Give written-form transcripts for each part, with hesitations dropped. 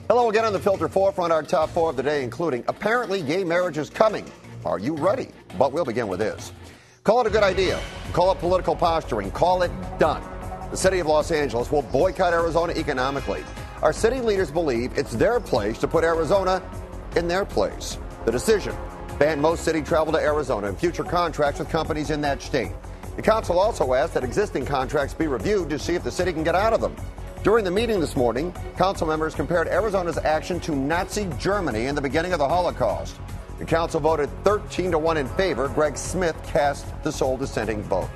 Hello again on the Filter Forefront. Our top four of the day, including apparently gay marriage is coming. Are you ready? But we'll begin with this. Call it a good idea. Call it political posturing. Call it done. The city of Los Angeles will boycott Arizona economically. Our city leaders believe it's their place to put Arizona in their place. The decision banned most city travel to Arizona and future contracts with companies in that state. The council also asked that existing contracts be reviewed to see if the city can get out of them. During the meeting this morning, council members compared Arizona's action to Nazi Germany in the beginning of the Holocaust. The council voted 13-1 in favor. Greg Smith cast the sole dissenting vote.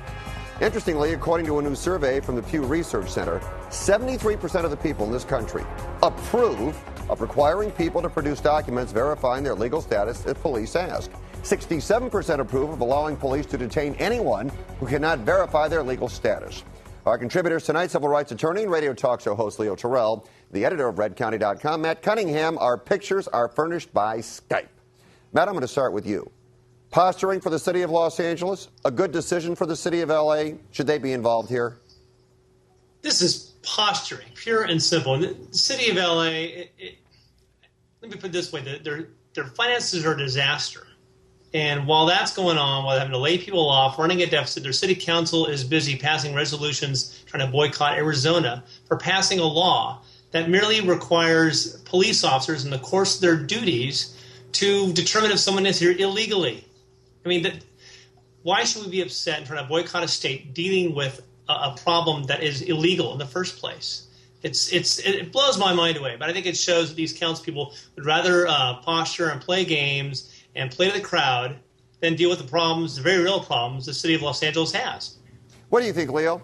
Interestingly, according to a new survey from the Pew Research Center, 73% of the people in this country approve of requiring people to produce documents verifying their legal status if police ask. 67% approve of allowing police to detain anyone who cannot verify their legal status. Our contributors tonight, civil rights attorney and radio talk show host Leo Terrell, the editor of redcounty.com, Matt Cunningham. Our pictures are furnished by Skype. Matt, I'm going to start with you. Posturing for the city of Los Angeles, a good decision for the city of L.A. Should they be involved here? This is posturing, pure and simple. The city of L.A., let me put it this way, their finances are a disaster. And while that's going on, while having to lay people off, running a deficit, their city council is busy passing resolutions trying to boycott Arizona for passing a law that merely requires police officers in the course of their duties to determine if someone is here illegally. I mean, why should we be upset and trying to boycott a state dealing with a problem that is illegal in the first place? It blows my mind away, but I think it shows that these council people would rather posture and play games and play to the crowd than deal with the problems, the very real problems the city of Los Angeles has. What do you think, Leo?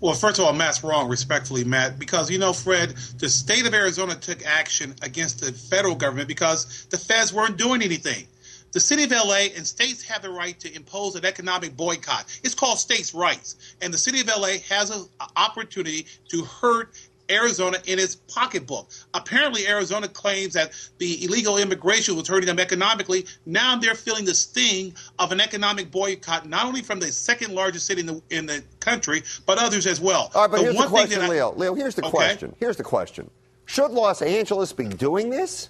Well, first of all, Matt's wrong, respectfully, Matt, because, you know, Fred, the state of Arizona took action against the federal government because the feds weren't doing anything. The city of L.A. and states have the right to impose an economic boycott. It's called states' rights. And the city of L.A. has an opportunity to hurt Arizona in its pocketbook. Apparently, Arizona claims that the illegal immigration was hurting them economically. Now they're feeling the sting of an economic boycott, not only from the second largest city in the country, but others as well. All right, but here's the question, Leo. Leo, here's the question. Here's the question. Should Los Angeles be doing this?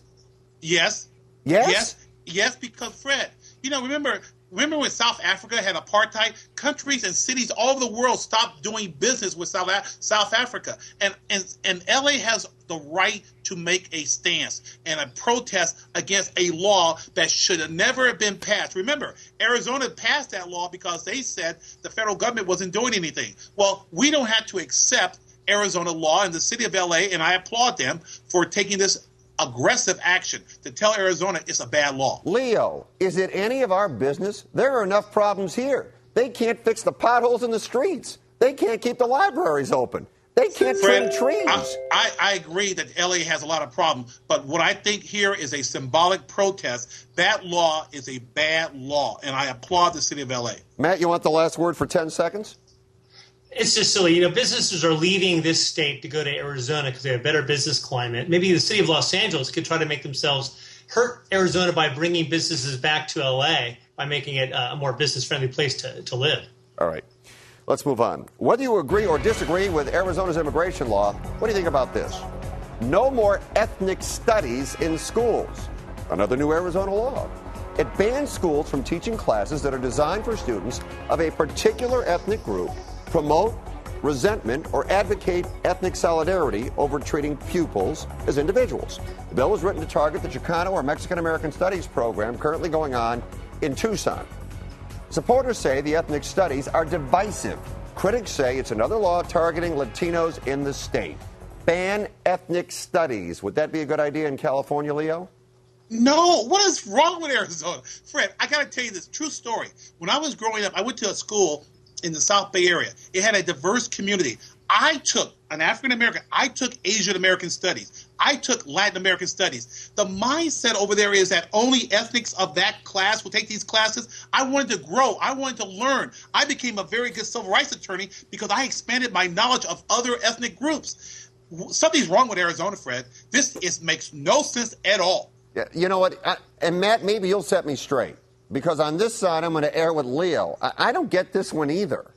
Yes. Yes? Yes, because, Fred, you know, remember when South Africa had apartheid? Countries and cities all over the world stopped doing business with South Africa. And LA has the right to make a stance and a protest against a law that should have never have been passed. Remember, Arizona passed that law because they said the federal government wasn't doing anything. Well, we don't have to accept Arizona law, and the city of LA, and I applaud them for taking this aggressive action to tell Arizona it's a bad law. Leo, is it any of our business? There are enough problems here. They can't fix the potholes in the streets. They can't keep the libraries open. They can't trim trees. I agree that LA has a lot of problems, but what I think here is a symbolic protest. That law is a bad law, and I applaud the city of LA. Matt, you want the last word for 10 seconds? It's just silly. You know, businesses are leaving this state to go to Arizona because they have a better business climate. Maybe the city of Los Angeles could try to make themselves hurt Arizona by bringing businesses back to L.A. by making it a more business-friendly place to live. All right. Let's move on. Whether you agree or disagree with Arizona's immigration law, what do you think about this? No more ethnic studies in schools. Another new Arizona law. It bans schools from teaching classes that are designed for students of a particular ethnic group, promote resentment, or advocate ethnic solidarity over treating pupils as individuals. The bill was written to target the Chicano or Mexican-American Studies program currently going on in Tucson. Supporters say the ethnic studies are divisive. Critics say it's another law targeting Latinos in the state. Ban ethnic studies. Would that be a good idea in California, Leo? No, what is wrong with Arizona? Fred, I got to tell you this true story. When I was growing up, I went to a school in the South Bay area. It had a diverse community. I took an African American, I took Asian American studies, I took Latin American studies. The mindset over there is that only ethnics of that class will take these classes. I wanted to grow. I wanted to learn. I became a very good civil rights attorney because I expanded my knowledge of other ethnic groups. Something's wrong with Arizona, Fred. This makes no sense at all. Yeah, you know what? And Matt, maybe you'll set me straight. Because on this side, I'm going to err with Leo. I don't get this one either.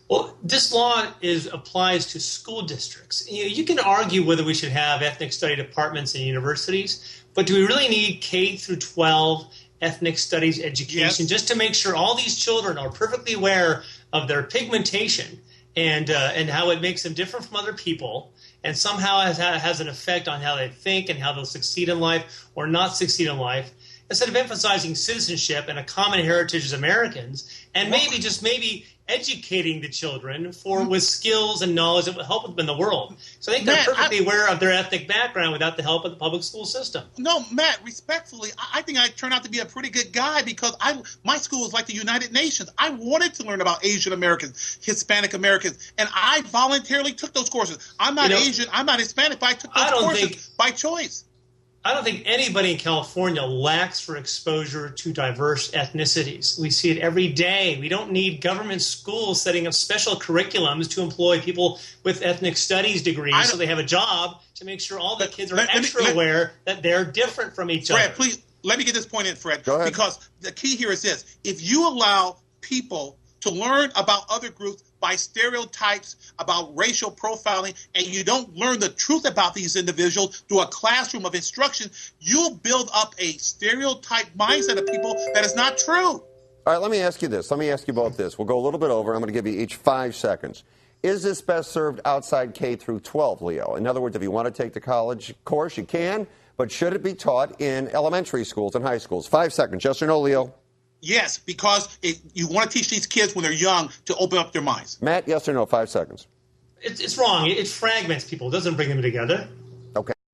Well, this law applies to school districts. You can argue whether we should have ethnic study departments in universities, but do we really need K through 12 ethnic studies education just to make sure all these children are perfectly aware of their pigmentation and how it makes them different from other people, and somehow has an effect on how they think and how they'll succeed in life or not succeed in life, instead of emphasizing citizenship and a common heritage as Americans, and maybe educating the children with skills and knowledge that will help them in the world. So I think they're perfectly aware of their ethnic background without the help of the public school system. No, Matt, respectfully, I think I turned out to be a pretty good guy because my school is like the United Nations. I wanted to learn about Asian Americans, Hispanic Americans, and I voluntarily took those courses. I'm not Asian, I'm not Hispanic, but I took those courses by choice. I don't think anybody in California lacks for exposure to diverse ethnicities. We see it every day. We don't need government schools setting up special curriculums to employ people with ethnic studies degrees so they have a job to make sure all the kids are extra aware that they're different from each other. Fred, please, let me get this point in, Fred. Go ahead. Because the key here is this. If you allow people to learn about other groups by stereotypes, about racial profiling, and you don't learn the truth about these individuals through a classroom of instruction, you'll build up a stereotype mindset of people that is not true. All right, let me ask you this. Let me ask you both this. We'll go a little bit over. I'm going to give you each 5 seconds. Is this best served outside K through 12, Leo? In other words, if you want to take the college course, you can, but should it be taught in elementary schools and high schools? 5 seconds. Yes or no, Leo? Yes, because you want to teach these kids when they're young to open up their minds. Matt, yes or no? 5 seconds. It's wrong. It fragments people. It doesn't bring them together.